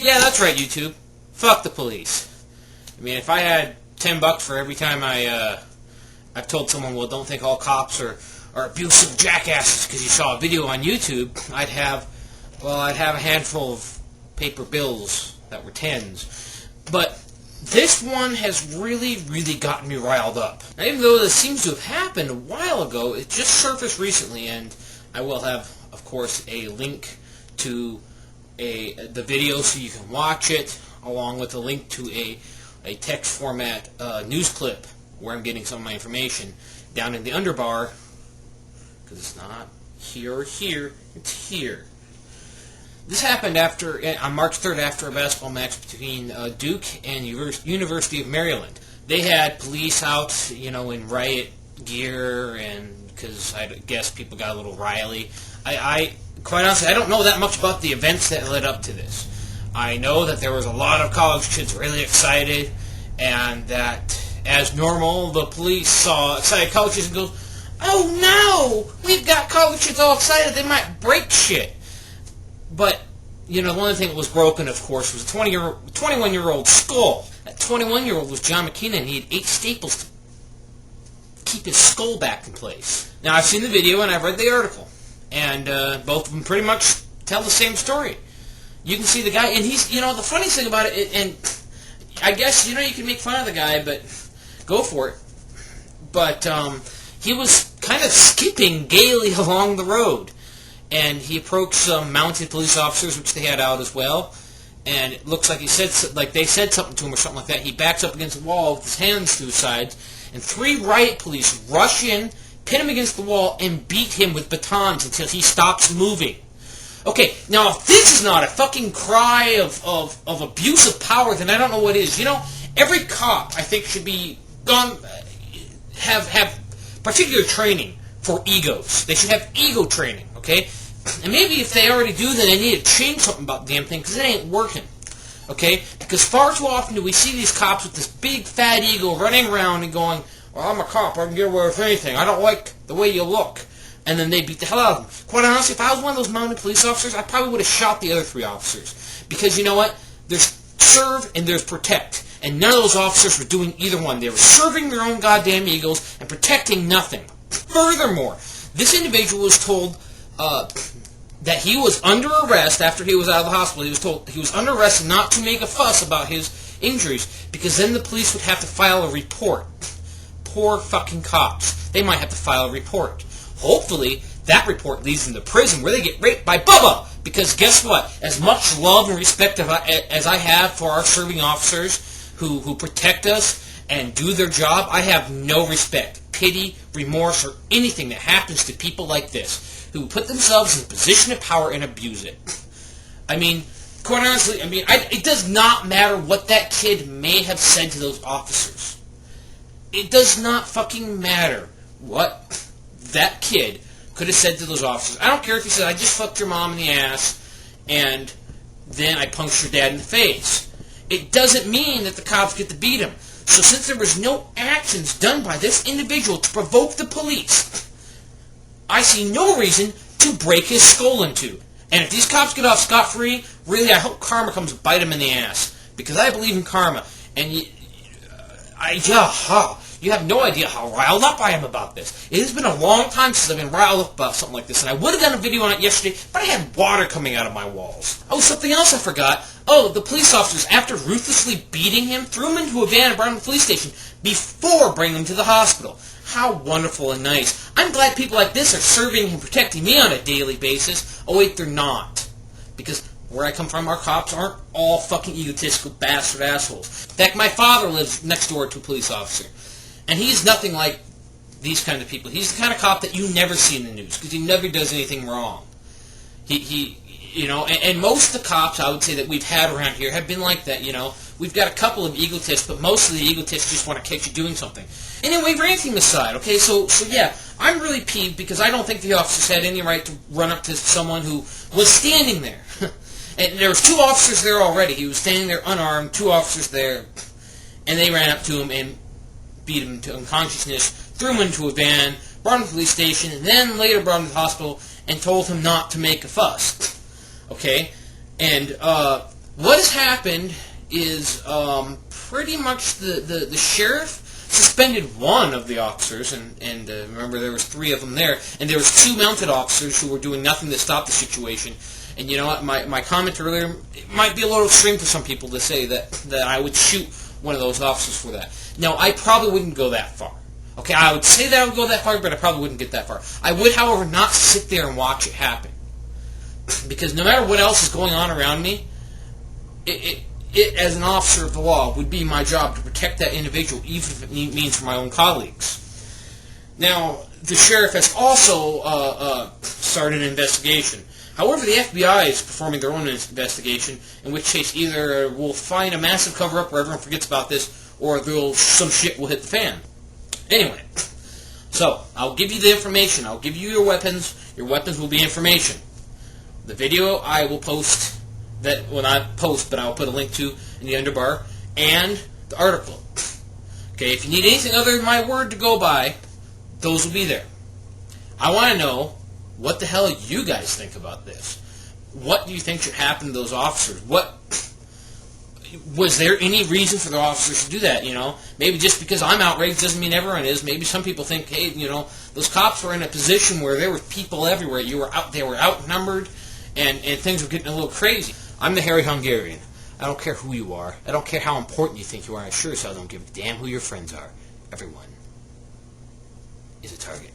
Yeah, that's right, YouTube. Fuck the police. I mean, if I had $10 for every time I've told someone, well, don't think all cops are abusive jackasses because you saw a video on YouTube, I'd have a handful of paper bills that were tens. But this one has really, really gotten me riled up. Now, even though this seems to have happened a while ago, it just surfaced recently, and I will have, of course, a link to the video so you can watch it, along with a link to a text format news clip where I'm getting some of my information down in the underbar, because it's not here or here, it's here. This happened on March 3rd after a basketball match between Duke and University of Maryland. They had police out, in riot gear, and because I guess people got a little riley. I quite honestly, I don't know that much about the events that led up to this. I know that there was a lot of college kids really excited, and that, as normal, the police saw excited college kids and goes, "Oh no, we've got college kids all excited, they might break shit." But, the only thing that was broken, of course, was a 21-year-old skull. That 21-year-old was John McKenna, and he had 8 staples to keep his skull back in place. Now, I've seen the video, and I've read the article, and both of them pretty much tell the same story. You can see the guy, and he's, the funniest thing about it, and I guess, you can make fun of the guy, but go for it. But he was kind of skipping gaily along the road. And he approached some mounted police officers, which they had out as well. And it looks like they said something to him or something like that. He backs up against the wall with his hands to his sides, and 3 riot police rush in, pin him against the wall, and beat him with batons until he stops moving. Okay, now if this is not a fucking cry of abuse of power, then I don't know what is. Every cop, I think, should be have particular training for egos. They should have ego training, okay? And maybe if they already do, then they need to change something about the damn thing, because it ain't working. Okay? Because far too often do we see these cops with this big fat ego running around and going, "Well, I'm a cop, I can get away with anything. I don't like the way you look." And then they beat the hell out of them. Quite honestly, if I was one of those mounted police officers, I probably would have shot the other 3 officers. Because you know what? There's serve and there's protect. And none of those officers were doing either one. They were serving their own goddamn egos and protecting nothing. Furthermore, this individual was told that he was under arrest after he was out of the hospital. He was told he was under arrest not to make a fuss about his injuries, because then the police would have to file a report. Poor fucking cops. They might have to file a report. Hopefully, that report leads them to prison where they get raped by Bubba. Because guess what? As much love and respect as I have for our serving officers who protect us and do their job, I have no respect, pity, remorse, or anything that happens to people like this, who put themselves in a position of power and abuse it. I mean, quite honestly, it does not matter what that kid may have said to those officers. It does not fucking matter what that kid could have said to those officers. I don't care if he said, "I just fucked your mom in the ass, and then I punched your dad in the face." It doesn't mean that the cops get to beat him. So since there was no actions done by this individual to provoke the police, I see no reason to break his skull in two. And if these cops get off scot-free, really, I hope karma comes to bite him in the ass. Because I believe in karma. And you have no idea how riled up I am about this. It has been a long time since I've been riled up about something like this. And I would have done a video on it yesterday, but I had water coming out of my walls. Oh, something else I forgot. Oh, the police officers, after ruthlessly beating him, threw him into a van and brought him to the police station before bringing him to the hospital. How wonderful and nice. I'm glad people like this are serving and protecting me on a daily basis. Oh wait, they're not. Because where I come from, our cops aren't all fucking egotistical bastard assholes. In fact, my father lives next door to a police officer. And he's nothing like these kind of people. He's the kind of cop that you never see in the news, because he never does anything wrong. And most of the cops, I would say, that we've had around here have been like that, We've got a couple of egotists, but most of the egotists just want to catch you doing something. Anyway, ranting aside, okay, so yeah, I'm really peeved because I don't think the officers had any right to run up to someone who was standing there. And there was 2 officers there already. He was standing there unarmed, 2 officers there, and they ran up to him and beat him to unconsciousness, threw him into a van, brought him to the police station, and then later brought him to the hospital and told him not to make a fuss. Okay? And what has happened is pretty much the sheriff suspended one of the officers, and remember there was 3 of them there, and there was 2 mounted officers who were doing nothing to stop the situation. And you know what, my comment earlier, it might be a little extreme for some people to say that I would shoot one of those officers for that. Now, I probably wouldn't go that far. Okay, I would say that I would go that far, but I probably wouldn't get that far. I would, however, not sit there and watch it happen. Because no matter what else is going on around me, it as an officer of the law, would be my job to protect that individual, even if it means for my own colleagues. Now, the sheriff has also started an investigation. However, the FBI is performing their own investigation, in which case either we'll find a massive cover-up where everyone forgets about this, or some shit will hit the fan. Anyway, so I'll give you the information. I'll give you your weapons. Your weapons will be information. The video I will post, that when I post, but I'll put a link to in the underbar, and the article. Okay, if you need anything other than my word to go by, those will be there. I want to know what the hell you guys think about this. What do you think should happen to those officers? Was there any reason for the officers to do that? You know, maybe just because I'm outraged doesn't mean everyone is. Maybe some people think, hey, you know, those cops were in a position where there were people everywhere. They were outnumbered, and things were getting a little crazy. I'm the Hairy Hungarian. I don't care who you are. I don't care how important you think you are. I sure as hell don't give a damn who your friends are. Everyone is a target.